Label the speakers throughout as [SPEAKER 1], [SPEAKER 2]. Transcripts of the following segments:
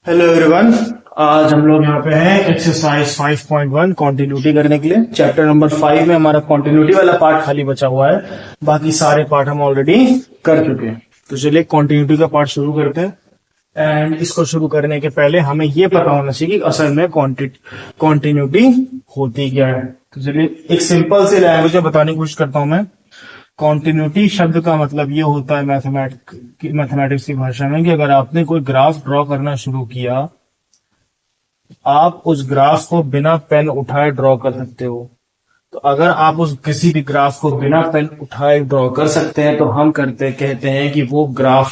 [SPEAKER 1] Hello everyone. आज हम लोग यहाँ पे हैं एक्सरसाइज 5.1 कॉन्टिन्यूटी करने के लिए। चैप्टर नंबर 5 में हमारा कॉन्टिन्यूटी वाला पार्ट खाली बचा हुआ है, बाकी सारे पार्ट हम ऑलरेडी कर चुके हैं। तो चलिए कॉन्टिन्यूटी का पार्ट शुरू करते हैं। एंड इसको शुरू करने के पहले हमें ये पता होना चाहिए कि असल में कॉन्टिन्यूटी होती क्या है। तो चलिए एक सिंपल से लैंग्वेज में बताने की कोशिश करता हूं मैं। कॉन्टिन्यूटी शब्द का मतलब ये होता है मैथमेटिक्स की भाषा में कि अगर आपने कोई ग्राफ ड्रॉ करना शुरू किया, आप उस ग्राफ को बिना पेन उठाए ड्रॉ कर सकते हो। तो अगर आप उस किसी भी ग्राफ को बिना पेन उठाए ड्रॉ कर सकते हैं तो हम कहते हैं कि वो ग्राफ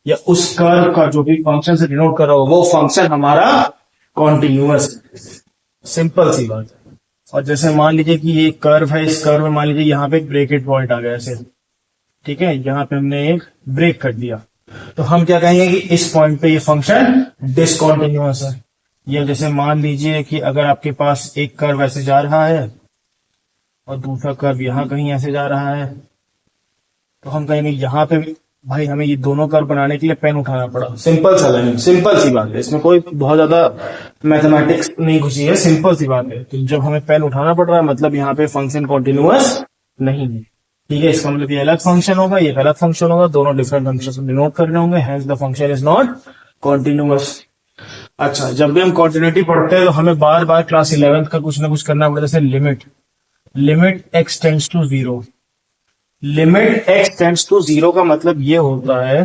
[SPEAKER 1] या उस कर्व का जो भी फंक्शन से डिनोट कर रहा हो वो फंक्शन हमारा कॉन्टिन्यूअस। सिंपल सी बात है। और जैसे मान लीजिए कि ये कर्व है, इस कर्व में मान लीजिए यहाँ पे एक ब्रेकेट पॉइंट आ गया ऐसे, ठीक है, यहाँ पे हमने एक ब्रेक कर दिया, तो हम क्या कहेंगे कि इस पॉइंट पे ये फंक्शन डिसकॉन्टिन्यूअस है। या जैसे मान लीजिए कि अगर आपके पास एक कर्व ऐसे जा रहा है और दूसरा कर्व यहाँ कहीं ऐसे जा रहा है, तो हम कहेंगे यहाँ पे भी भाई हमें ये दोनों कर्व बनाने के लिए पेन उठाना पड़ा। सिंपल सा लाइन, सिंपल सी बात है, इसमें कोई बहुत ज्यादा मैथमेटिक्स नहीं घुसी है, सिंपल सी बात है। तो जब हमें पेन उठाना पड़ रहा है मतलब यहाँ पे फंक्शन कॉन्टिन्यूअस नहीं है, ठीक है। इसका मतलब ये अलग फंक्शन होगा, ये अलग फंक्शन होगा, दोनों डिफरेंट फंक्शन डिनोट करने होंगे, hence the function is not continuous. अच्छा, जब भी हम कॉन्टिन्यूटी पढ़ते हैं तो हमें बार बार क्लास 11th का कुछ ना कुछ करना पड़ता है, जैसे limit x tends to 0। Limit x tends to 0 का मतलब ये होता है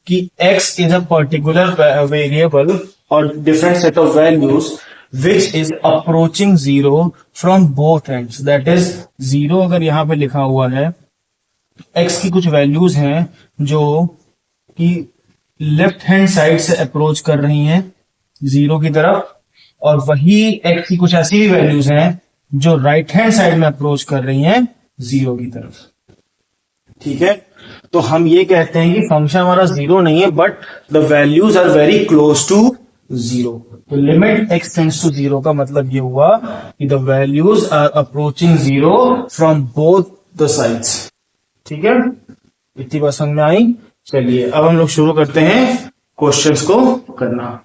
[SPEAKER 1] कि x is a particular variable और different set of values which is approaching 0 from both ends. That is 0 अगर यहाँ पे लिखा हुआ है, x की कुछ वैल्यूज हैं जो कि लेफ्ट हैंड साइड से अप्रोच कर रही हैं 0 की तरफ, और वही x की कुछ ऐसी भी वैल्यूज हैं जो राइट हैंड साइड में अप्रोच कर रही हैं 0 की तरफ, ठीक है। तो हम ये कहते हैं कि फंक्शन हमारा 0 नहीं है, but the values are very close to 0। तो लिमिट x टेंड्स टू 0 का मतलब ये हुआ कि the values are approaching 0 from both the sides, ठीक है। इतनी बात समझ में आई। चलिए अब हम लोग शुरू करते हैं क्वेश्चंस को करना।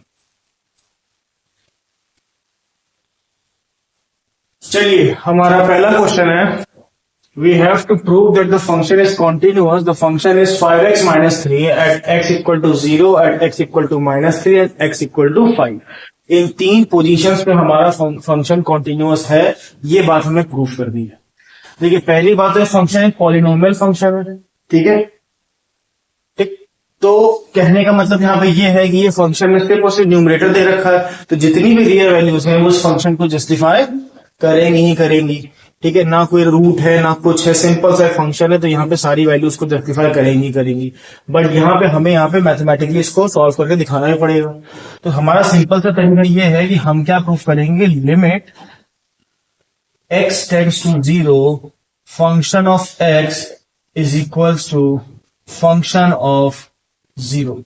[SPEAKER 1] चलिए हमारा पहला क्वेश्चन है, we have to prove that the function is continuous. The function is 5x minus 3 at x equal to 0, at x equal to minus 3 and x equal to 5. इन तीन पोजीशंस पे हमारा फंक्शन कॉन्टिन्यूअस है, ये बात हमें proof करनी है। देखिए पहली बात है फंक्शन एक पॉलिनोमियल फंक्शन है, ठीक है। ठीक, तो कहने का मतलब यहाँ पे ये है कि ये फंक्शन में सिर्फ और सिर्फ न्यूमरेटर दे रखा है, तो जितनी भी रियल वैल्यूज हैं वो उस फंक्शन को जस्टिफाई करेंगी ही करेंगी, ठीक है। ना कोई रूट है ना कुछ है, सिंपल सा फंक्शन है, तो यहाँ पे सारी वैल्यूज को जस्टिफाई करेंगी। बट यहाँ पे हमें यहाँ पे मैथमेटिकली इसको सॉल्व करके दिखाना ही पड़ेगा। तो हमारा सिंपल सा तरीका ये है कि हम क्या प्रूफ करेंगे, limit x tends to 0 function of x is equals to function of 0,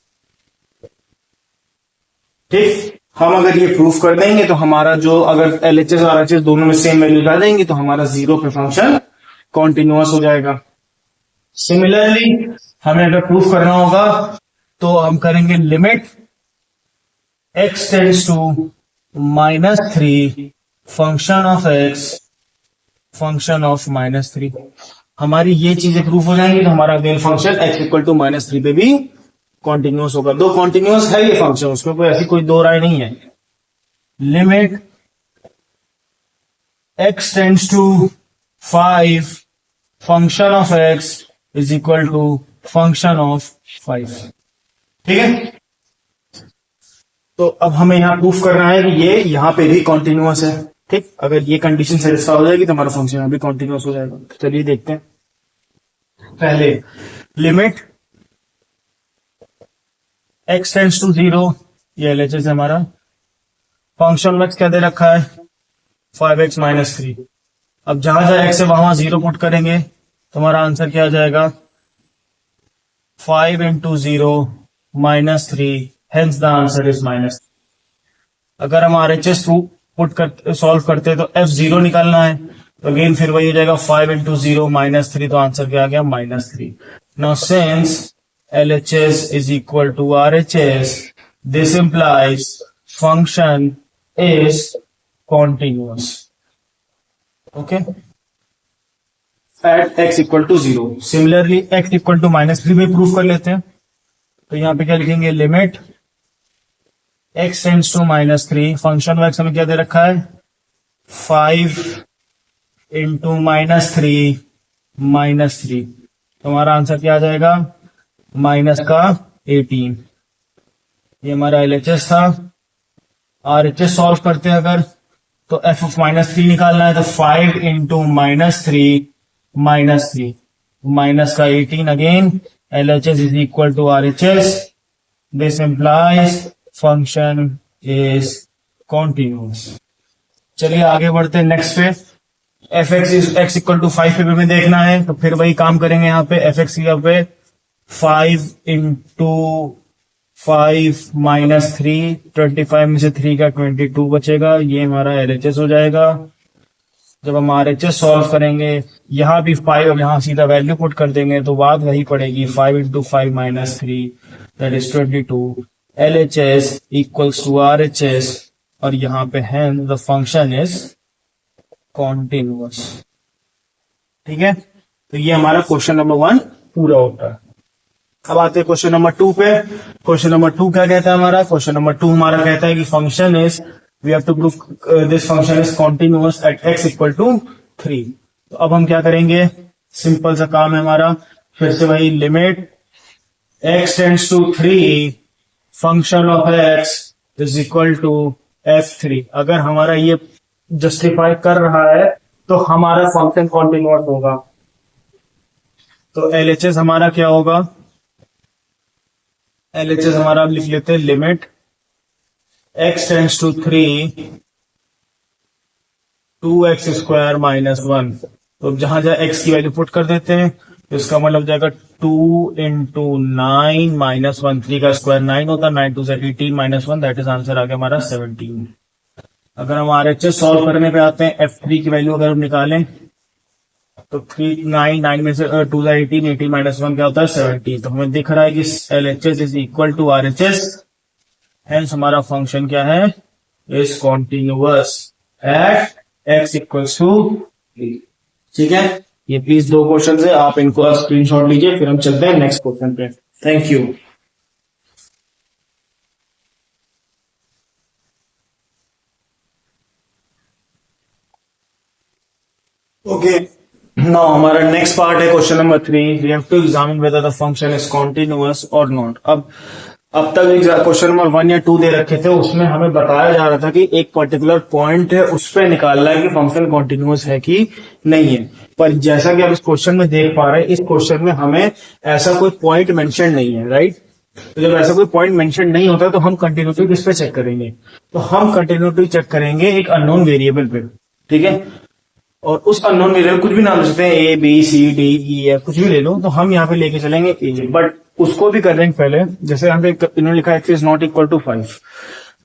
[SPEAKER 1] ठीक। हम अगर ये प्रूफ कर देंगे तो हमारा जो अगर LHS और RHS दोनों में सेम वैल्यू आ जाएंगे तो हमारा 0 पे फंक्शन कॉन्टिन्यूअस हो जाएगा। सिमिलरली हमें अगर प्रूफ करना होगा तो हम करेंगे limit x tends to -3 function of x function of -3। हमारी ये चीजें प्रूफ हो जाएंगी तो हमारा again function x equal to -3 पे भी कॉन्टिन्यूअस होगा। दो कॉन्टिन्यूअस है ये फंक्शन, उसमें कोई ऐसी कोई दो राय नहीं है। Limit x tends to 5 function of x is equal to function of 5, ठीक है। तो अब हमें यहां प्रूफ करना है कि ये यहां पे भी कॉन्टिन्यूअस है, ठीक। अगर ये कंडीशन सेटिस्फाई हो जाएगी तो हमारा फंक्शन यहां भी कॉन्टिन्यूअस हो जाएगा। तो चलिए देखते हैं। पहले लिमिट x टेंड्स टू 0, ये LHS है हमारा, फंक्शन x क्या दे रखा है 5x माइनस 3। अब जहां जहां x है वहां 0 पुट करेंगे तो हमारा आंसर क्या आ जाएगा 5 into 0 -3, hence the answer is -3। अगर हम RHS पुट कर सॉल्व करते हैं तो f0 निकालना है, तो अगेन फिर वही हो जाएगा 5 इंटू 0 -3, तो आंसर क्या आ गया -3। Now since LHS is equal to RHS, this implies function is continuous. Okay, at x equal to 0. Similarly x equal to -3 भी प्रूव कर लेते हैं. तो यहाँ पे क्या लिखेंगे, limit x tends to -3, function of x हमें क्या दे रखा है 5 इंटू -3 -3, तो हमारा आंसर क्या आ जाएगा माइनस का 18. ये हमारा LHS था. RHS सॉल्व करते हैं अगर, तो f ऑफ -3 निकालना है, तो 5 इंटू -3 -3 माइनस का 18 again. LHS is equal to RHS. This implies function is continuous. चलिए आगे बढ़ते हैं नेक्स्ट पे. fx is x equal to 5 पे हमें देखना है, तो फिर वही काम करेंगे यहाँ पे. fx यहाँ पे 5 इंटू 5 -3, 25 में से 3 का 22 बचेगा. ये हमारा LHS हो जाएगा. जब हम RHS सॉल्व करेंगे, यहाँ भी 5 और यहाँ सीधा वैल्यू पुट कर देंगे, तो बात वही पड़ेगी 5 into 5 -3 that is 22. LHS equals to RHS, और यहाँ पे है द फंक्शन इज कॉन्टिन्यूअस. ठीक है, तो ये हमारा क्वेश्चन नंबर 1 पूरा होता है. अब आते हैं क्वेश्चन नंबर 2 पे. क्वेश्चन नंबर 2 क्या कहता है हमारा? क्वेश्चन नंबर 2 हमारा कहता है कि function is, we have to prove this function is continuous at x equal to 3. तो अब हम क्या करेंगे, सिंपल सा काम है हमारा. फिर से वही limit x tends to 3 function of x is equal to f3. अगर हमारा ये जस्टिफाई कर रहा है तो हमारा फंक्शन कॉन्टिन्यूअस होगा. तो LHS हमारा क्या होगा? LHS हमारा अब लिख लेते हैं limit x tends to 3 2x square -1. तो जहां जहां x की वैल्यू पुट कर देते हैं, तो इसका मतलब जाएगा 2 इंटू 9 -1. 3 का स्क्वायर 9 होता है, 9 2 से 18 -1, दैट इज आंसर आ गया हमारा 17. अगर हम RHS सॉल्व करने पे आते हैं, f3 की वैल्यू अगर हम निकालें, तो 3 9 में से 2 से 18 18 -1 क्या होता है 17. तो हमें दिख रहा है कि LHS is equal to RHS. Hence हमारा फंक्शन क्या है, is continuous at x equals to 3. ठीक है, ये प्लीज 2 क्वेश्चन है, आप इनको स्क्रीनशॉट लीजिए. फिर हम चलते हैं नेक्स्ट क्वेश्चन पे. Thank you. ओके, नाउ हमारा नेक्स्ट पार्ट है question number 3. We have to examine whether the function is continuous और नॉट. अब तक क्वेश्चन नंबर 1 या 2 दे रखे थे, उसमें हमें बताया जा रहा था कि एक पर्टिकुलर पॉइंट है, उस पर निकालना है कि फंक्शन कॉन्टिन्यूअस है कि नहीं है. पर जैसा कि आप इस क्वेश्चन में देख पा रहे हैं, इस क्वेश्चन में हमें ऐसा कोई पॉइंट मेंशन नहीं है, राइट. तो जब ऐसा कोई पॉइंट मेंशन नहीं होता तो हम कंटिन्यूटी किस पे चेक करेंगे? तो हम कंटिन्यूटी चेक करेंगे एक अननोन वेरिएबल पे. ठीक है, और उस अननोन वेरिएबल कुछ भी नाम ले सकते हैं, A B C D E F, कुछ भी ले लो. तो हम यहाँ पे लेके चलेंगे A, बट उसको भी करेंगे पहले. जैसे यहाँ पे इन्होंने लिखा है x is not equal to 5.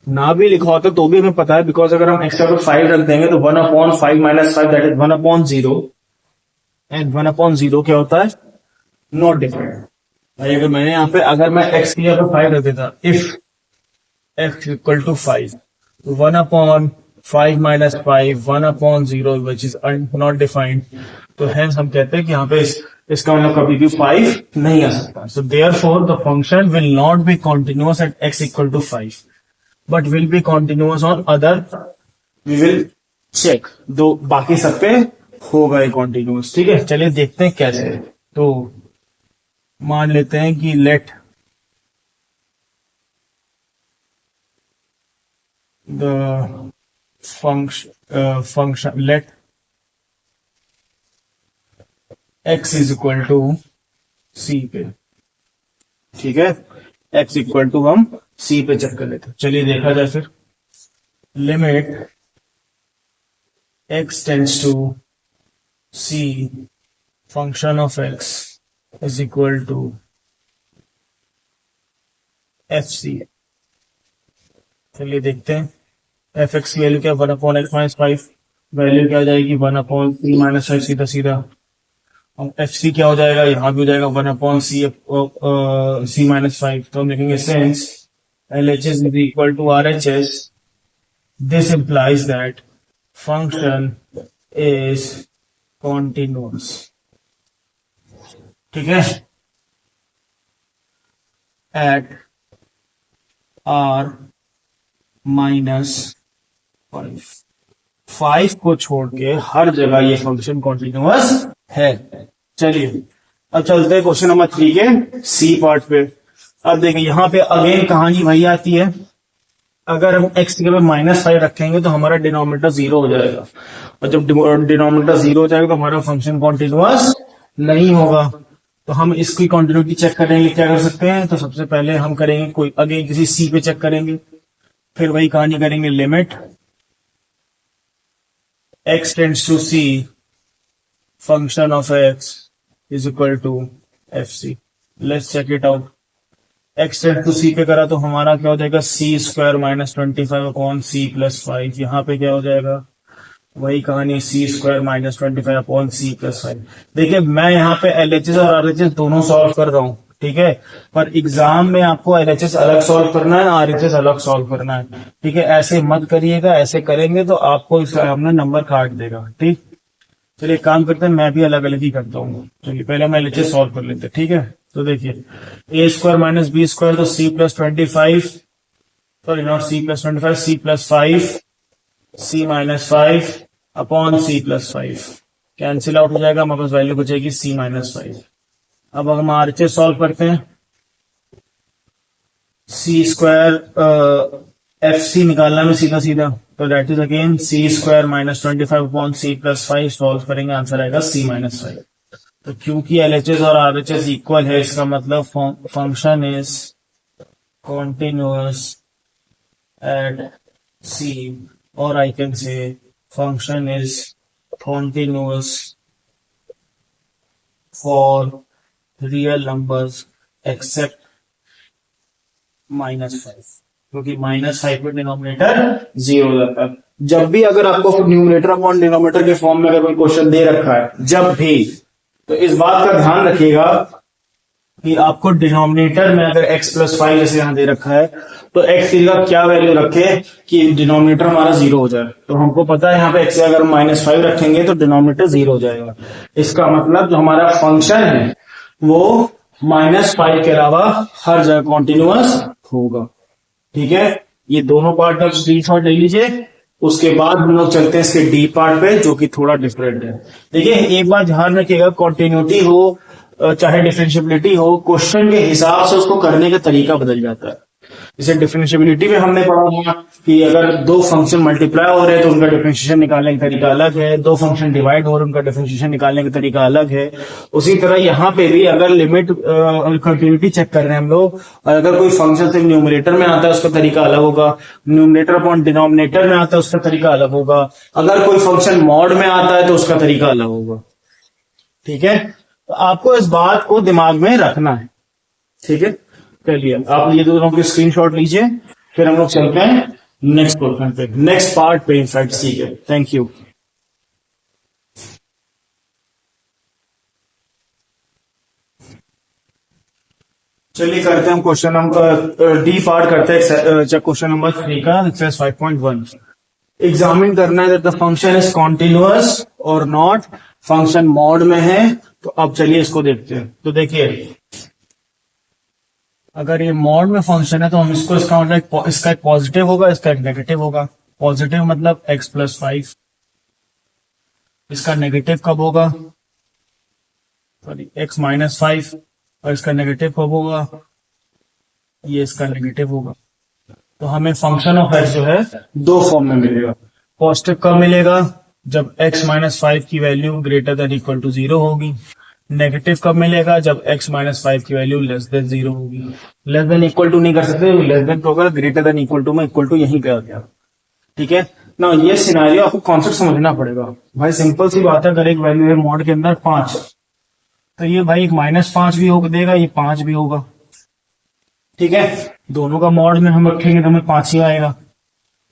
[SPEAKER 1] ना भी लिखा होता तो भी हमें पता है, बिकॉज अगर हम x का 5 रख देंगे तो 1/5 - 5 दैट इज 1/0. एंड 1/0 क्या होता है, नॉट डिफाइंड. अगर मैंने यहाँ पे, अगर मैं x की जगह 5 रख देता, if x equal to 5, 1/5 - 5 1/0 which is not defined. तो हेंस हम कहते हैं कि यहाँ पे इसका मतलब कभी भी 5 नहीं आ सकता. So therefore the function will not be continuous at x equal to 5, but will be continuous on other. We will check, दो बाकी सब पे होगा कॉन्टिन्यूअस. ठीक है, चलिए देखते हैं कैसे. तो मान लेते हैं कि let the function let x is equal to c पे. ठीक है, x इक्वल टू हम c पे चेक कर लेते हैं. चलिए देखा जाए फिर. Limit x tends to c function of x is equal to fc. चलिए देखते हैं. fx की वैल्यू क्या, 1/x - 5. वैल्यू क्या हो जाएगी, 1/3 - 5 सीधा सीधा. और fc क्या हो जाएगा, यहां भी हो जाएगा 1/c - 5. तो हम लिखेंगे since LHS is equal to RHS, this implies that function is continuous. ठीक है, at r माइनस 5 को छोड़ के हर जगह ये फंक्शन कॉन्टिन्यूअस है। चलिए अब चलते हैं क्वेश्चन नंबर 3 के सी पार्ट पे। अब देखिए यहाँ पे अगेन कहानी वही आती है, अगर हम x की जगह -5 रखेंगे तो हमारा डिनोमिनेटर 0 हो जाएगा, और जब डिनोमिनेटर 0 हो जाएगा तो हमारा फंक्शन कॉन्टिन्यूअस नहीं होगा। तो हम इसकी कॉन्टिन्यूटी चेक करेंगे, क्या कर सकते हैं, तो सबसे पहले हम करेंगे कोई अगेन किसी सी पे चेक करेंगे, फिर वही कहानी करेंगे, limit x tends to c function of x is equal to fc। Let's check it out. x tends to c पे करा तो हमारा क्या हो जाएगा, c square minus 25 upon c plus 5। यहाँ पे क्या हो जाएगा, वही कहानी, c square minus 25 upon c plus 5। देखिए मैं यहाँ पे LHS और RHS दोनों सॉल्व कर रहा हूँ, ठीक है, पर एग्जाम में आपको LHS अलग सॉल्व करना है, RHS अलग सॉल्व करना है, ठीक है। ऐसे मत करिएगा, ऐसे करेंगे तो आपको इसका अपना नंबर काट देगा, ठीक। चलिए काम करते हैं, मैं भी अलग अलग ही करता हूँ। चलिए पहले हम LHS सॉल्व कर लेते हैं, ठीक है। तो देखिए a square minus B square, तो c plus 25, sorry not c plus 25, c plus 5, c minus 5 upon c plus 5 cancel out हो जाएगा, हमारे पास वैल्यू बचेगी c माइनस 5। अब हम RHS सॉल्व करते हैं, c स्क्वायर fc निकालना में सीधा सीधा, तो that is again c square minus 25 upon c plus 5, solve करेंगे आंसर आएगा c माइनस 5। तो क्योंकि LHS और RHS इक्वल है, इसका मतलब function is continuous at c, और I can say function is continuous for real numbers except -5, क्योंकि -5 पे डिनोमिनेटर 0 हो जाता है। जब भी अगर आपको न्यूमरेटर अपॉन डिनोमिनेटर के फॉर्म में अगर कोई क्वेश्चन दे रखा है, जब भी, तो इस बात का ध्यान रखिएगा कि आपको डिनोमिनेटर में अगर x प्लस 5 जैसे यहां दे रखा है, तो x की जगह क्या वैल्यू रखे कि डिनोमिनेटर हमारा 0 हो जाए। तो हमको पता है यहाँ पे x से अगर -5 रखेंगे तो डिनोमिनेटर 0 हो जाएगा। इसका मतलब जो हमारा फंक्शन है वो -5 के अलावा हर जगह कॉन्टिन्यूअस होगा, ठीक है। ये दोनों पार्ट आप स्क्रीनशॉट ले लीजिए। उसके बाद हम लोग चलते हैं इसके डी पार्ट पे, जो कि थोड़ा डिफरेंट है। देखिए एक बात ध्यान रखिएगा, कॉन्टिन्यूटी हो चाहे डिफरेंशियबिलिटी हो, क्वेश्चन के हिसाब से उसको करने का तरीका बदल जाता है। जैसे डिफरेंशियबिलिटी में हमने पढ़ा हुआ कि अगर दो फंक्शन मल्टीप्लाई हो रहे हैं तो उनका डिफरेंशिएशन निकालने का तरीका अलग है, दो फंक्शन डिवाइड हो रहे हैं उनका डिफरेंशिएशन निकालने का तरीका अलग है। उसी तरह यहाँ पे भी अगर लिमिट कंटिन्यूटी चेक कर रहे हैं हम लोग, और अगर कोई फंक्शन सिर्फ न्यूमरेटर में आता है उसका तरीका अलग होगा, न्यूमरेटर अपॉन डिनोमिनेटर में आता है उसका तरीका अलग होगा, अगर कोई फंक्शन मॉड में आता है तो उसका तरीका अलग होगा, ठीक है। तो आपको इस बात को दिमाग में रखना है, ठीक है। चलिए आप ये दोनों के स्क्रीनशॉट लीजिए, फिर हम लोग चलते हैं नेक्स्ट क्वेश्चन पे, नेक्स्ट पार्ट पे इनफैक्ट, ठीक है। Thank you. चलिए करते हैं हम क्वेश्चन नंबर डी पार्ट करते हैं, क्वेश्चन नंबर 3 का एक्सरसाइज 5.1। एग्जामिन करना है that the function is continuous और नॉट, फंक्शन मॉड में है। तो अब चलिए इसको देखते हैं। तो देखिए अगर ये मॉड में फंक्शन है तो हम इसको, इसका मतलब इसका एक पॉजिटिव होगा, इसका एक नेगेटिव होगा। पॉजिटिव मतलब x प्लस 5, इसका नेगेटिव कब होगा, सॉरी x माइनस 5, और इसका नेगेटिव कब होगा, ये इसका नेगेटिव होगा। तो हमें फंक्शन ऑफ x जो है दो फॉर्म में मिलेगा। पॉजिटिव कब मिलेगा, जब x माइनस 5 की value greater than equal to 0 होगी। नेगेटिव कब मिलेगा, जब x माइनस 5 की वैल्यू लेस देन 0 होगी। लेस देन इक्वल टू नहीं कर सकते, लेस देन तो होगा, ग्रेटर देन इक्वल टू में इक्वल टू यहीं पे आ गया, ठीक है ना। ये सिनेरियो आपको कॉन्सेप्ट समझना पड़ेगा भाई। सिंपल सी बात है, अगर एक वैल्यू है मॉड के अंदर 5, तो ये भाई -5 भी होगा देगा, ये 5 भी होगा, ठीक है। दोनों का मॉड में हम रखेंगे तो हमें 5 ही आएगा।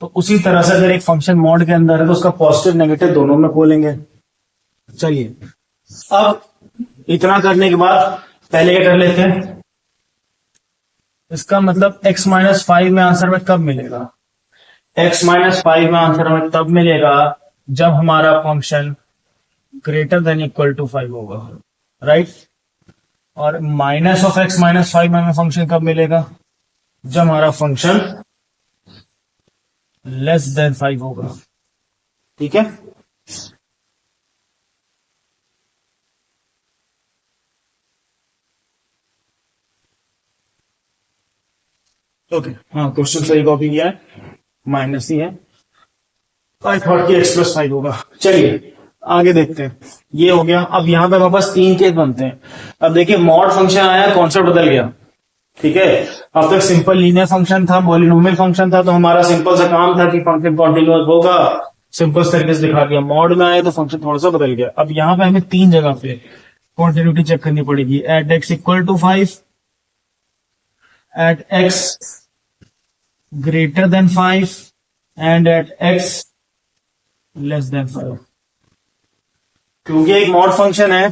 [SPEAKER 1] तो उसी तरह से अगर एक फंक्शन मॉड के अंदर है तो उसका पॉजिटिव नेगेटिव दोनों में खोलेंगे। चलिए अब इतना करने के बाद पहले क्या कर लेते हैं, इसका मतलब x-5 में आंसर में कब मिलेगा? x-5 में आंसर में तब मिलेगा जब हमारा function greater than equal to 5 होगा, राइट। और माइनस ऑफ x-5 में हमें फंक्शन कब मिलेगा? जब हमारा फंक्शन लेस देन 5 होगा, ठीक है। ओके, हाँ क्वेश्चन सही कॉपी किया है, माइनस ही है। आई थॉट कि x+5 होगा। चलिए आगे देखते हैं, ये हो गया। अब यहाँ पे हमारे पास 3 केस बनते हैं। अब देखिए मॉड फंक्शन आया, कॉन्सेप्ट बदल गया, ठीक है। अब तक सिंपल लीनियर फंक्शन था, पॉलिनोमियल फंक्शन था, तो हमारा सिंपल सा काम था कि फंक्शन कॉन्टिन्यूअस होगा, सिंपल तरीके से दिखा दिया। मॉड में आया तो फंक्शन थोड़ा सा बदल गया। अब यहाँ पे हमें 3 जगह पे कॉन्टिन्यूटी चेक करनी पड़ेगी। At x equal to 5, at x greater than 5 and at x less than 5। क्योंकि एक मॉड फंक्शन है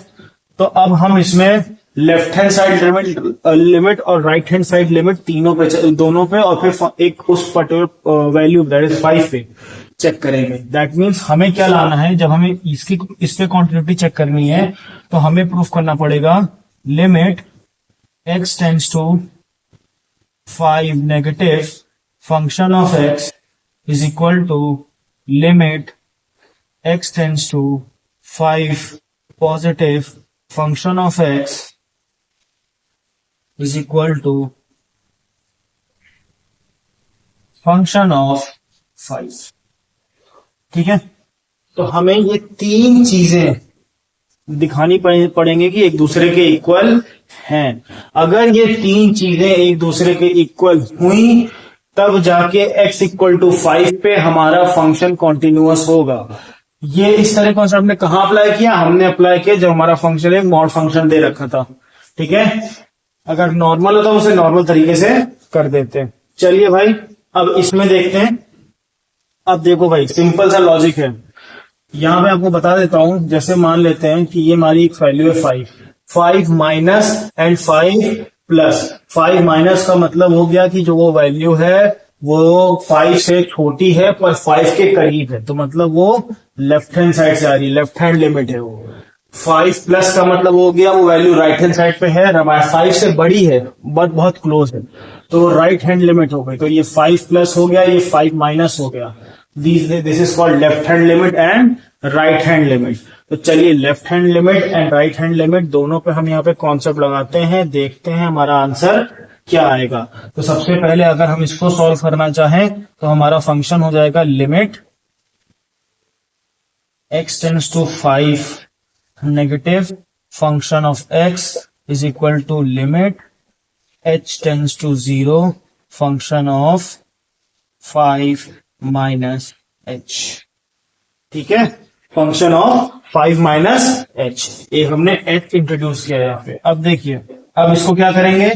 [SPEAKER 1] तो अब हम इसमें लेफ्ट हैंड साइड लिमिट और राइट हैंड साइड लिमिट तीनों पे, दोनों पे, और फिर एक उस पर्टिकुलर वैल्यू दैट इज 5 पे चेक करेंगे। दैट मीन्स हमें क्या लाना है, जब हमें इस पे कॉन्टिन्यूटी चेक करनी है तो हमें प्रूफ करना पड़ेगा limit x tends to 5 negative function of x is equal to limit x tends to 5 positive function of x is equal to function of 5। ठीक है, तो हमें ये 3 चीजें दिखानी पड़ेंगे कि एक दूसरे के इक्वल हैं। अगर ये 3 चीजें एक दूसरे के इक्वल हुई तब जाके x इक्वल टू 5 पे हमारा फंक्शन कॉन्टिन्यूअस होगा। ये इस तरह कॉन्सेप्ट हमने कहां अप्लाई किया? हमने अप्लाई किया जब हमारा फंक्शन एक मॉड फंक्शन दे रखा था, ठीक है। अगर नॉर्मल होता उसे नॉर्मल तरीके से कर देते। चलिए भाई अब इसमें देखते हैं। अब देखो भाई सिंपल सा लॉजिक है, यहां पे आपको बता देता हूं। जैसे मान लेते हैं कि ये हमारी एक वैल्यू है 5 माइनस एंड 5 प्लस। 5 माइनस का मतलब हो गया कि जो वो वैल्यू है वो 5 से छोटी है पर 5 के करीब है, तो मतलब वो लेफ्ट हैंड साइड से आ रही है, लेफ्ट हैंड लिमिट है वो। 5 प्लस का मतलब हो गया वो वैल्यू राइट हैंड साइड पे है, 5 से बड़ी है बट बहुत क्लोज है, तो राइट हैंड लिमिट हो गई। तो ये 5 प्लस हो गया, ये 5 माइनस हो गया। This is called left hand limit and right hand limit. तो चलिए left hand limit and right hand limit दोनों पे हम यहाँ पे कॉन्सेप्ट लगाते हैं, देखते हैं हमारा आंसर क्या आएगा। तो सबसे पहले अगर हम इसको सॉल्व करना चाहें तो हमारा फंक्शन हो जाएगा limit x tends to 5 negative function of x is equal to limit h tends to 0 function of 5 minus h। ठीक है, फंक्शन ऑफ 5 माइनस h, ये हमने h इंट्रोड्यूस किया यहाँ पे। अब देखिए अब इसको क्या करेंगे,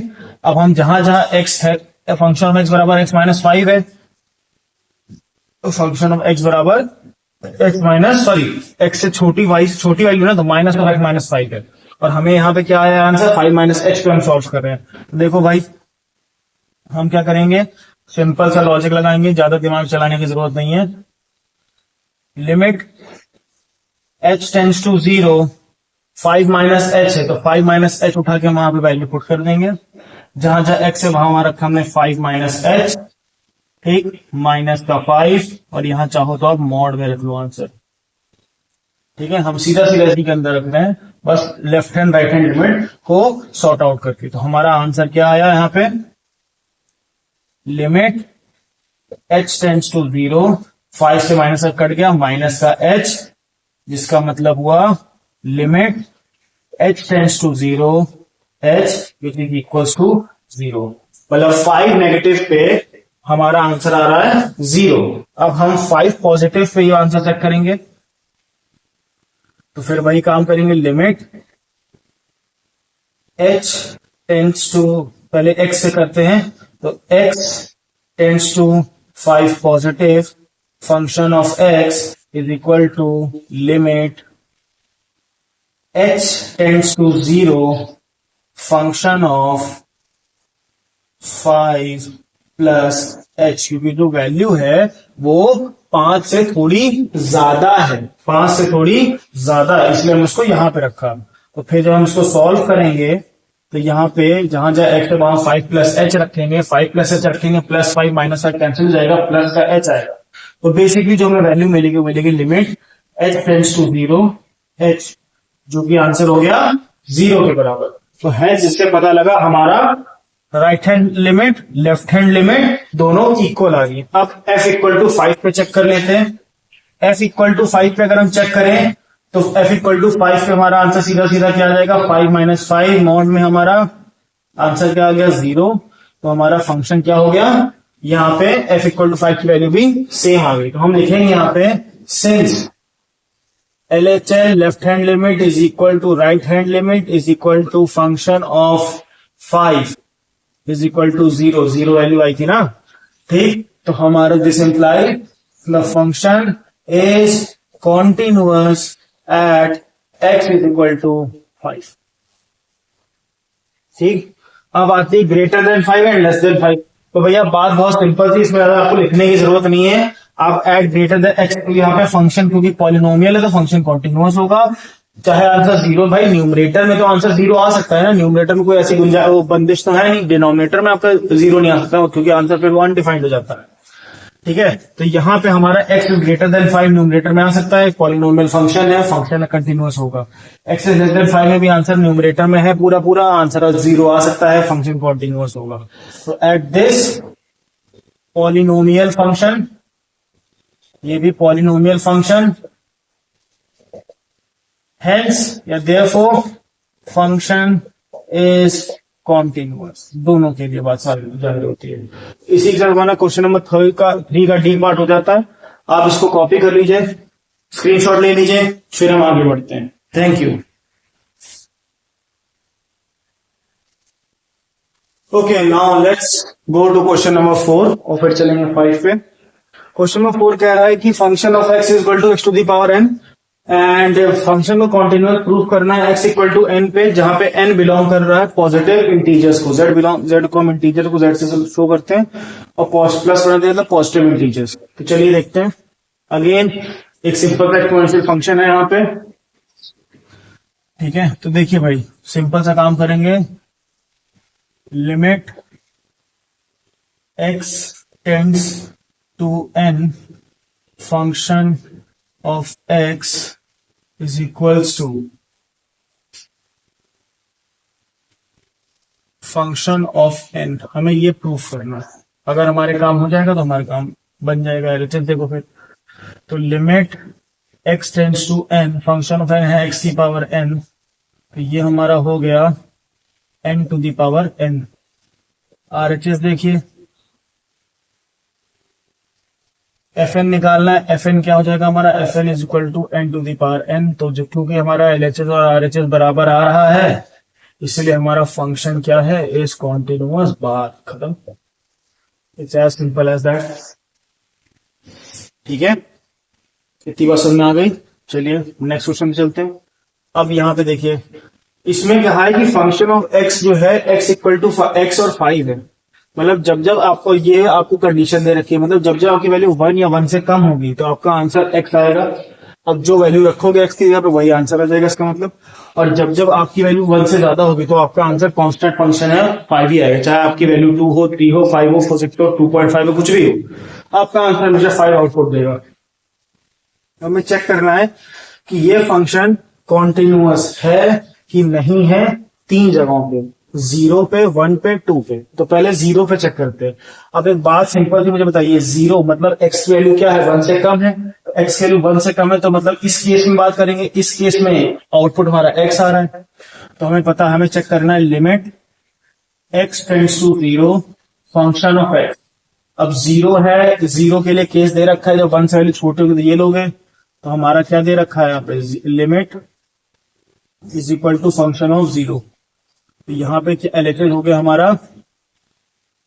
[SPEAKER 1] अब हम जहां जहां x है, फंक्शन ऑफ x बराबर x माइनस 5 है, तो फंक्शन ऑफ x बराबर x माइनस x से छोटी वैल्यू ना, तो माइनस ऑफ x माइनस 5 है। और हमें यहाँ पे क्या आया आंसर, 5 माइनस h पे हम सॉल्व कर रहे हैं। तो देखो भाई हम क्या करेंगे, सिंपल सा लॉजिक लगाएंगे, ज्यादा दिमाग चलाने की जरूरत नहीं है। Limit h tends to 0, 5 minus h है तो 5 माइनस h उठा के हम वहां पे वैल्यू पुट कर देंगे। जहां जहां x है वहां रखा हमने 5 माइनस h, ठीक, माइनस का 5, और यहां चाहो तो आप मॉड में रख लो आंसर। ठीक है, हम सीधा सीधा इसी के अंदर रख रहे हैं, बस left hand right hand limit को सॉर्ट आउट करके। तो हमारा आंसर क्या आया यहाँ पे, लिमिट h टेंड्स टू 0, 5 से माइनस कट गया, माइनस का h, जिसका मतलब हुआ limit h tends to 0, h which is equals to 0। मतलब 5 नेगेटिव पे हमारा आंसर आ रहा है 0। अब हम 5 पॉजिटिव पे ये आंसर चेक करेंगे, तो फिर वही काम करेंगे। लिमिट h टेंड्स टू, पहले x से करते हैं, तो x tends to 5 positive function of x is equal to limit h tends to 0 function of 5 plus h, क्योंकि जो वैल्यू है वो 5 से थोड़ी ज्यादा है, 5 से थोड़ी ज्यादा है, इसलिए हम उसको यहां पे रखा। तो फिर जब हम इसको सॉल्व करेंगे तो यहाँ पे जहां जहां x है वहां 5 प्लस एच रखेंगे, 5 प्लस एच रखेंगे, प्लस 5 माइनस 5 कैंसिल हो जाएगा, प्लस का h आएगा। तो बेसिकली जो हमें वैल्यू मिलेगी वो मिलेगी limit h tends to 0 h, जो कि आंसर हो गया 0 के बराबर। तो है जिससे पता लगा हमारा right hand limit left hand limit दोनों इक्वल आ गई। अब f इक्वल टू 5 पे चेक कर लेते हैं। f इक्वल टू 5 पे अगर हम चेक करें तो f इक्वल टू 5 पे हमारा आंसर सीधा सीधा क्या आ जाएगा, 5 माइनस 5 मॉड में हमारा आंसर क्या आ गया 0। तो हमारा फंक्शन क्या हो गया, यहाँ पे f इक्वल टू 5 की वैल्यू भी सेम आ गई। तो हम लिखेंगे यहाँ पे since LHL left hand limit is equal to right hand limit is equal to function of 5 is equal to 0, 0 value आई थी ना, ठीक। तो हमारा this imply the function is continuous at x is equal to 5, ठीक। अब आती है greater than 5 and less than 5। तो भैया बात बहुत सिंपल थी, इसमें ज्यादा आपको लिखने की जरूरत नहीं है। आप एट ग्रेटर देन x, यहाँ पे फंक्शन क्योंकि पॉलिनोमियल है तो फंक्शन कॉन्टिन्यूअस होगा, चाहे आंसर 0। भाई न्यूमरेटर में तो आंसर 0 आ सकता है ना, न्यूमरेटर में कोई ऐसी बंदिश तो है नहीं, डिनोमिनेटर में आपका 0 नहीं आ सकता क्योंकि आंसर फिर वो अनडिफाइंड हो जाता है, ठीक है। तो यहाँ पे हमारा x ग्रेटर देन 5 न्यूमरेटर में आ सकता है, पॉलिनोमियल फंक्शन है, फंक्शन कंटिन्यूअस होगा। x लेस देन 5 में भी आंसर न्यूमरेटर में है, पूरा पूरा आंसर 0 आ सकता है, फंक्शन कॉन्टिन्यूअस होगा। तो एट दिस पॉलिनोमियल फंक्शन, ये भी पॉलिनोमियल फंक्शन, हेंस या देयरफॉर फंक्शन इज कॉन्टिन्यूअस। दोनों के लिए बात सारी जारी होती है। इसी के साथ हमारा क्वेश्चन नंबर 3 का डी पार्ट हो जाता है। आप इसको कॉपी कर लीजिए, स्क्रीनशॉट ले लीजिए, फिर हम आगे बढ़ते हैं। Thank you. Okay, now let's go to question number 4 और फिर चलेंगे 5 पे। क्वेश्चन नंबर 4 कह रहा है कि function of x is equal to x to the power n and function को कॉन्टिन्यूअस प्रूव करना है x इक्वल टू n पे, जहां पे n बिलोंग कर रहा है पॉजिटिव इंटीजर्स को, z को हम इंटीजर को z से शो करते हैं और प्लस बना देते हैं पॉजिटिव इंटीजर्स। तो चलिए देखते हैं। अगेन एक सिंपल एक्सपोनेंशियल फंक्शन है यहाँ पे, ठीक है। तो देखिए भाई सिंपल सा काम करेंगे, limit x tends to n function of x is equals to function of n। हमें ये प्रूफ करना है, अगर हमारे काम हो जाएगा तो हमारा काम बन जाएगा। देखो फिर, तो limit x tends to n, function of n है x की पावर n, तो ये हमारा हो गया n to the power n। RHS देखिए, Fn निकालना है, Fn क्या हो जाएगा हमारा, Fn is equal to n to the power n। तो जो क्योंकि हमारा LHS और RHS बराबर आ रहा है इसलिए हमारा फंक्शन क्या है, इज कॉन्टिन्यूअस। बात खत्म, it's as simple as that, ठीक है। इतनी बात समझ में आ गई। चलिए नेक्स्ट क्वेश्चन में चलते हैं। अब यहाँ पे देखिए, इसमें क्या है कि फंक्शन ऑफ x जो है x इक्वल टू x और 5 है, मतलब जब जब आपको ये आपको कंडीशन दे रखी है, मतलब जब जब आपकी वैल्यू 1 या 1 से कम होगी तो आपका आंसर x आएगा। अब जो वैल्यू रखोगे x की जगह पे वही आंसर आ जाएगा इसका मतलब। और जब जब आपकी वैल्यू 1 से ज्यादा होगी तो आपका आंसर कांस्टेंट फंक्शन है 5 ही आएगा, चाहे आपकी वैल्यू 2 हो, 3 हो, 5 हो, 6 हो, 2.5 हो, कुछ भी हो, आपका आंसर मुझे 5 आउटपुट देगा। हमें चेक करना है कि ये फंक्शन कॉन्टिन्यूअस है कि नहीं है, 3 जगहों पे, 0 पे, 1 पे, 2 पे। तो पहले 0 पे चेक करते हैं। अब एक बात सिंपल सी मुझे बताइए, 0 मतलब x की वैल्यू क्या है, 1 से कम है, तो x की वैल्यू 1 से कम है, तो मतलब इस केस में बात करेंगे, इस केस में आउटपुट हमारा x आ रहा है। तो हमें पता है, हमें चेक करना है limit x tends to 0 function of x। अब 0 है, 0 के लिए केस दे रखा है, जब 1 से वैल्यू छोटे होगी तो ये लोग हैं। तो हमारा क्या दे रखा है यहाँ पे, limit is equal to function of 0। तो यहाँ पे LHS हो गया हमारा,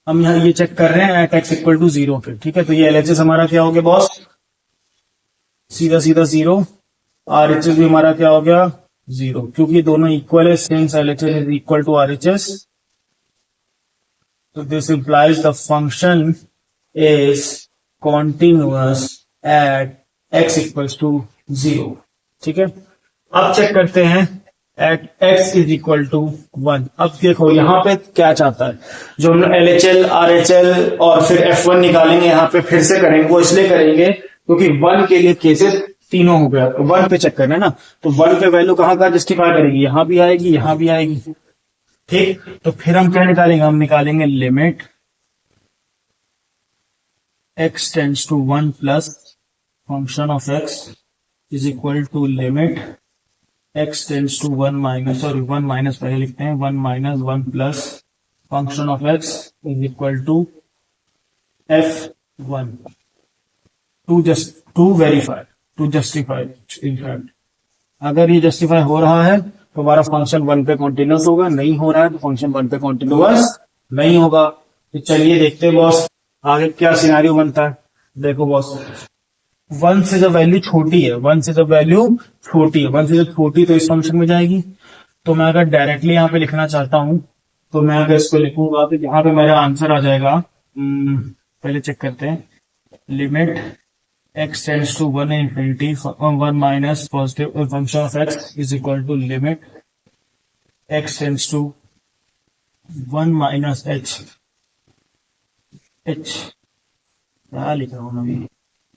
[SPEAKER 1] हम यहाँ ये चेक कर रहे हैं एट x इक्वल टू 0 पे, ठीक है। तो ये LHS हमारा क्या हो गया बॉस, सीधा सीधा 0। RHS भी हमारा क्या हो गया 0, क्योंकि दोनों इक्वल है, since LHS is equal to RHS तो this implies the function is continuous at x equals to 0। ठीक है, अब चेक करते हैं at x is equal to 1। अब देखो यहाँ पे क्या चाहता है, जो हम LHL RHL और फिर F1 निकालेंगे यहाँ पे फिर से करेंगे, वो इसलिए करेंगे क्योंकि 1 के लिए केसेस तीनों हो गया, तो 1 पे चेक करना है ना। तो 1 पे वैल्यू कहाँ का जस्टिफाई करेगी, यहां भी आएगी यहां भी आएगी। ठीक, तो फिर हम क्या निकालेंगे, हम निकालेंगे limit x tends to 1 plus function of x is equal to limit x tends to 1 minus, sorry 1 minus पहले लिखते हैं, 1 minus 1 plus function of x is equal to f1 to verify to justify. In fact अगर ये justify हो रहा है तो हमारा फंक्शन 1 पे कॉन्टिन्यूस होगा, नहीं हो रहा है तो फंक्शन 1 पे कॉन्टिन्यूस नहीं होगा। तो चलिए देखते हैं बॉस आगे क्या सिनेरियो बनता है। देखो बॉस 1 से जब वैल्यू छोटी है, 1 से जब वैल्यू छोटी है, 1 से जब छोटी तो इस फंक्शन में जाएगी। तो मैं अगर डायरेक्टली यहाँ पे लिखना चाहता हूं तो मैं अगर इसको लिखूंगा तो यहाँ पे मेरा आंसर आ जाएगा, पहले चेक करते हैं, limit x tends to 1 infinity 1 minus positive function of x is equal to limit x tends to 1 minus h क्या लिख रहा हूं मैं,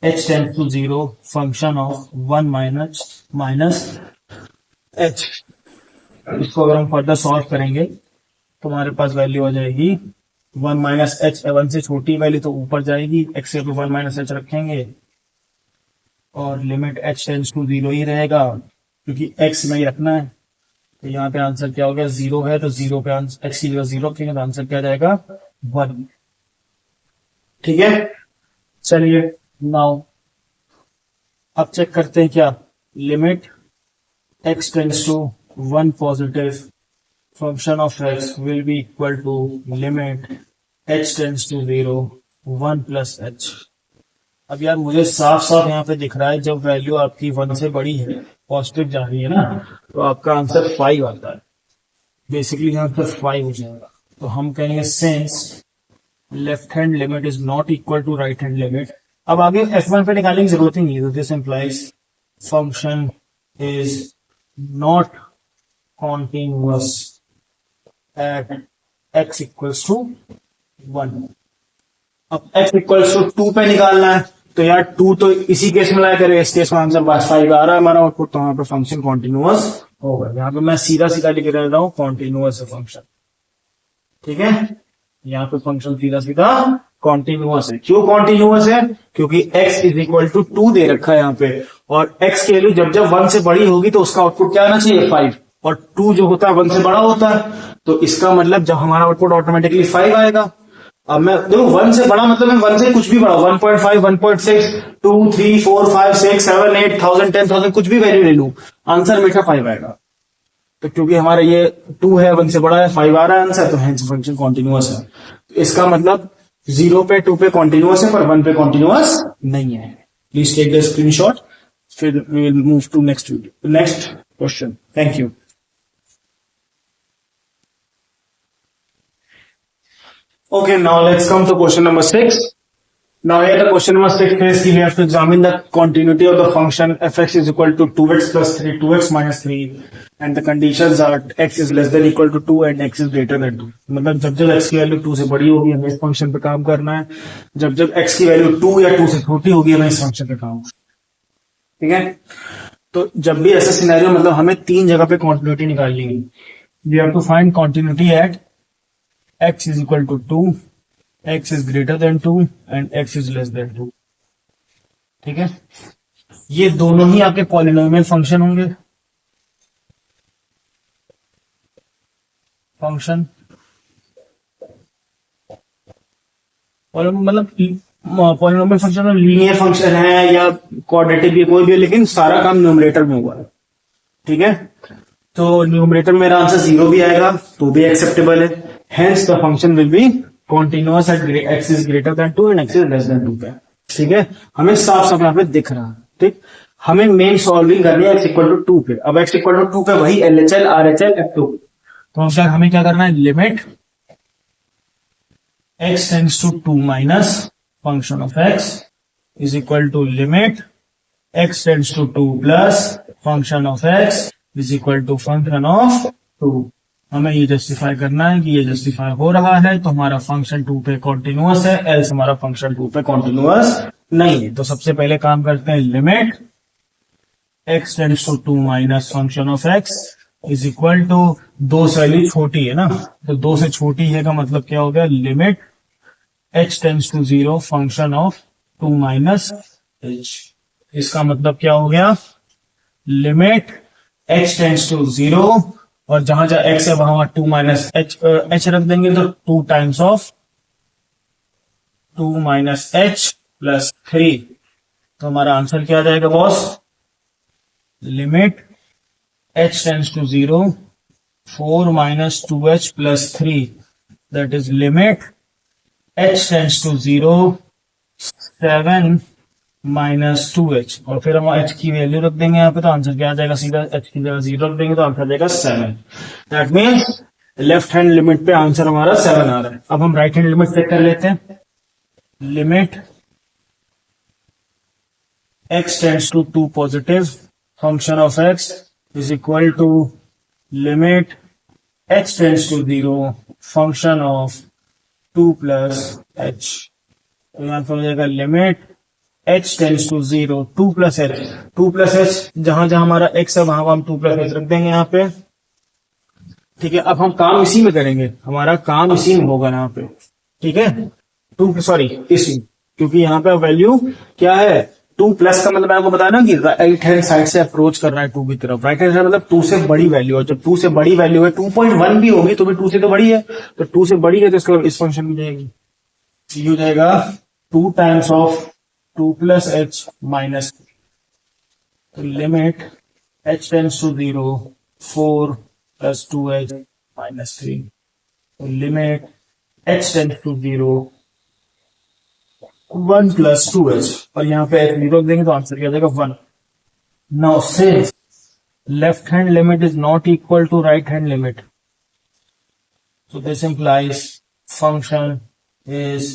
[SPEAKER 1] h tends to 0 function of 1 minus h। इसको अगर हम फर्दर सॉल्व करेंगे तो हमारे पास वैल्यू आ जाएगी 1 माइनस एच। 1 से छोटी वैल्यू तो ऊपर जाएगी, x से 1 माइनस एच रखेंगे और लिमिट h टेंड्स टू 0 ही रहेगा क्योंकि x में ही रखना है। तो यहाँ पे आंसर क्या हो गया, 0 है तो 0 पे x की जगह 0 रखेंगे तो आंसर क्या जाएगा 1। ठीक है, चलिए नाउ अब चेक करते हैं क्या, limit x tends to 1 positive function of x will be equal to limit h tends to 0 1 plus h। अब यार मुझे साफ साफ यहाँ पे दिख रहा है जब वैल्यू आपकी 1 से बड़ी है, पॉजिटिव जा रही है ना, तो आपका आंसर 5 आता है। बेसिकली यहाँ पर 5 हो जाएगा। तो हम कहेंगे since left hand limit is not equal to right hand limit. अब आगे F1 पे निकालने की जरूरत ही नहीं है। This implies function is not continuous at x equals to 1। अब x इक्वल्स टू 2 पे निकालना है तो यार 2 तो इसी केस में लाया करेगा, इस केस में आंसर 5 आ रहा है हमारा आउटपुट, तो यहाँ पे फंक्शन कॉन्टिन्यूअस होगा। यहाँ पे मैं सीधा सीधा लिख रहा हूँ कॉन्टिन्यूअस है फंक्शन। ठीक है, यहाँ पे फंक्शन सीधा सीधा कॉन्टिन्यूअस है। क्यों कॉन्टिन्यूअस है, क्योंकि x इज इक्वल टू 2 दे रखा है यहाँ पे, और x की वैल्यू जब जब 1 से बड़ी होगी तो उसका आउटपुट क्या आना चाहिए 5, और 2 जो होता है 1 से बड़ा होता है, तो इसका मतलब जब हमारा आउटपुट ऑटोमेटिकली 5 आएगा। अब मैं देखो 1 से बड़ा मतलब मैं 1 से कुछ भी बड़ा 1.5 1.6 2 3 4 5 6 7 8 1000 10,000 कुछ भी वैल्यू ले लूं, आंसर हमेशा 5 आएगा। तो क्योंकि हमारा ये 2 है, 1 से बड़ा है, 5 आ रहा है आंसर, तो हेंस फंक्शन कॉन्टिन्यूअस है। तो इसका मतलब 0 पे 2 पे कॉन्टिन्यूअस है पर 1 पे कॉन्टिन्यूअस नहीं है। प्लीज टेक द स्क्रीनशॉट, फिर we will move to next question. Thank you. Okay, now let's come to question number 6. Now here the question number 6 is we have to examine the continuity of the function fx is equal to 2x plus 3, 2x minus 3, and the conditions are x is less than equal to 2 and x is greater than 2. मतलब जब जब x की value 2 से बड़ी होगी हमें इस function पे काम करना है, जब जब x की वैल्यू 2 या 2 से छोटी होगी हमें इस फंक्शन पे काम। ठीक है, तो जब भी ऐसा सिनेरियो मतलब हमें 3 जगह पे कॉन्टिन्यूटी निकालनी है। We have to find continuity at x is equal to 2, x is greater than 2 and x is less than 2। ठीक है, ये दोनों ही आपके पॉलिनोमियल फंक्शन होंगे। फंक्शन मतलब पॉलिनोमियल फंक्शन लीनियर फंक्शन है या क्वाड्रेटिक भी कोई भी है, लेकिन सारा काम न्यूमरेटर में हुआ है। ठीक है, तो न्यूमरेटर में मेरा आंसर 0 भी आएगा तो भी एक्सेप्टेबल है। Hence the function will be continuous at x is greater than 2 and x is less than 2 पे। ठीक है, हमें साफ साफ यहाँ पे दिख रहा है। ठीक, हमें मेन सॉल्विंग करनी है x इक्वल टू 2 पे। अब x इक्वल टू 2 पे वही LHL RHL F2, तो हमें क्या करना है, limit x tends to 2 minus function of x is equal to limit x tends to 2 plus function of x is equal to function of 2। हमें ये जस्टिफाई करना है कि ये जस्टिफाई हो रहा है तो हमारा फंक्शन 2 पे कॉन्टिन्यूअस है, एल्स हमारा फंक्शन 2 पे कॉन्टिन्यूअस नहीं है। तो सबसे पहले काम करते हैं, limit x tends to 2 minus function of x is equal to, 2 से वैल्यू छोटी है ना, तो 2 से छोटी है का मतलब क्या हो गया, limit h tends to 0 function of 2 minus h। इसका मतलब क्या हो गया, लिमिट h टेंड्स टू 0 और जहां जहां x है वहां 2 माइनस h रख देंगे तो 2 times of 2 minus h plus 3। तो हमारा आंसर क्या आ जाएगा boss, limit h tends to 0 4 minus 2h plus 3 that is limit h tends to 0 7 minus 2h और फिर हम h की वैल्यू रख देंगे यहाँ पे, तो आंसर क्या आ जाएगा, सीधा h की जगह 0 रख देंगे तो आंसर आ जाएगा 7। That means left hand limit पे आंसर हमारा 7 आ रहा है। अब हम राइट हैंड लिमिट चेक कर लेते हैं, limit x tends to 2 positive function of x is equal to limit h tends to 0 function of 2 plus h। तो यहाँ पर हो जाएगा limit h tends to 0 2 plus h, 2 plus h जहां जहां हमारा x है वहां हम 2 प्लस h रख देंगे यहाँ पे, ठीक है। अब हम काम इसी में करेंगे, हमारा काम इसी में होगा यहाँ पे, ठीक है, इसी, क्योंकि यहाँ पे वैल्यू क्या है 2 प्लस का मतलब आपको बताया ना कि राइट हैंड साइड से अप्रोच कर रहा है 2 की तरफ, राइट हैंड साइड मतलब 2 से बड़ी वैल्यू है, जब 2 से बड़ी वैल्यू है 2.1 भी होगी तो भी 2 से तो बड़ी है, तो 2 से बड़ी है तो इसका इस फंक्शन में जाएगी, ये हो जाएगा 2 times of 2 plus h minus, तो limit h tends to 0 4 plus 2h minus 3, तो limit h tends to 0 1 plus 2h और यहाँ पे h 0 देंगे तो आंसर क्या आ जाएगा 1। Now since left hand limit is not equal to right hand limit, so this implies function is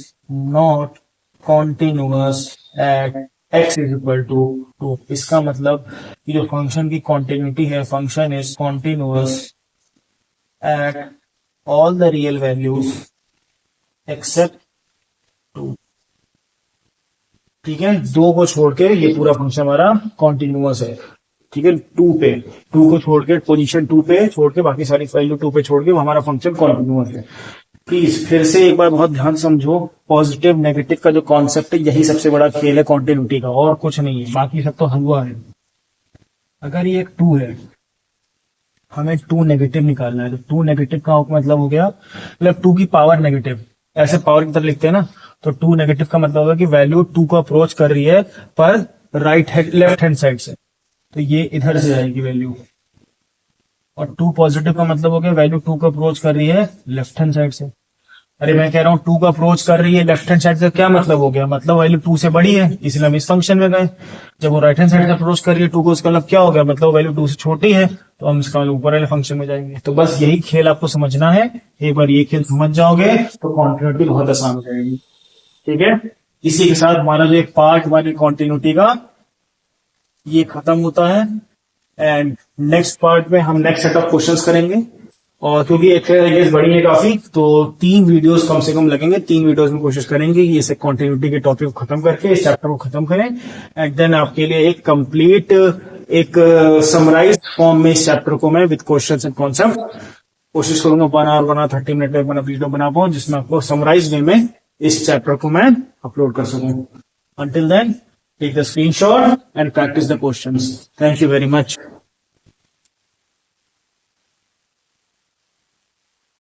[SPEAKER 1] not continuous at x is equal to 2। इसका मतलब कि जो फंक्शन की कॉन्टिन्यूटी है, function is continuous at all the real values except 2, ठीक है, 2 को छोड़ के ये पूरा फंक्शन हमारा कॉन्टिन्यूअस है, ठीक है, 2 पे, 2 को छोड़ के पोजीशन 2 पे छोड़ के बाकी सारी वैल्यू 2 पे छोड़ के हमारा फंक्शन कॉन्टिन्यूअस है। प्लीज फिर से एक बार बहुत ध्यान समझो, पॉजिटिव नेगेटिव का जो कॉन्सेप्ट है यही सबसे बड़ा खेल है कॉन्टिन्यूटी का, और कुछ नहीं है, बाकी सब तो हलवा है। अगर ये एक 2 है, हमें 2 नेगेटिव निकालना है, तो 2 नेगेटिव का मतलब हो गया, मतलब 2 की पावर नेगेटिव, ऐसे पावर की तरह लिखते हैं ना, तो 2 नेगेटिव का मतलब होगा कि वैल्यू 2 को अप्रोच कर रही है पर लेफ्ट हैंड साइड से, तो ये इधर से जाएगी वैल्यू, और 2 पॉजिटिव का मतलब हो गया वैल्यू 2 को अप्रोच कर रही है लेफ्ट हैंड साइड से। अरे मैं कह रहा हूँ 2 को अप्रोच कर रही है लेफ्ट हैंड साइड से, क्या मतलब हो गया, मतलब वैल्यू 2 से बड़ी है, इसलिए हम इस फंक्शन में गए। जब वो राइट हैंड साइड से अप्रोच कर रही है 2 को, उसका मतलब क्या हो गया, मतलब वैल्यू 2 से छोटी है, तो हम इसका ऊपर वाले फंक्शन में जाएंगे। तो बस यही खेल आपको समझना है, एक बार ये खेल समझ जाओगे तो कॉन्टिन्यूटी बहुत आसान हो जाएगी, ठीक है। इसी के साथ हमारा जो एक पार्ट हमारी कॉन्टिन्यूटी का ये खत्म होता है, एंड नेक्स्ट पार्ट में हम नेक्स्ट सेट ऑफ क्वेश्चंस करेंगे, और क्योंकि एक्सरसाइज बड़ी है काफी, तो 3 वीडियोस कम से कम लगेंगे, 3 वीडियोस में कोशिश करेंगे कि इसे कॉन्टिन्यूटी के टॉपिक को खत्म करके इस चैप्टर को खत्म करें, एंड देन आपके लिए एक कंप्लीट एक समराइज फॉर्म में इस चैप्टर को मैं विद क्वेश्चंस एंड कॉन्सेप्ट कोशिश करूंगा 1 आवर 30 मिनट में वीडियो बना पाऊं, जिसमें आपको समराइज वे में इस चैप्टर को मैं अपलोड कर सकूं। Until then, take the screenshot and practice the questions. Thank you very much.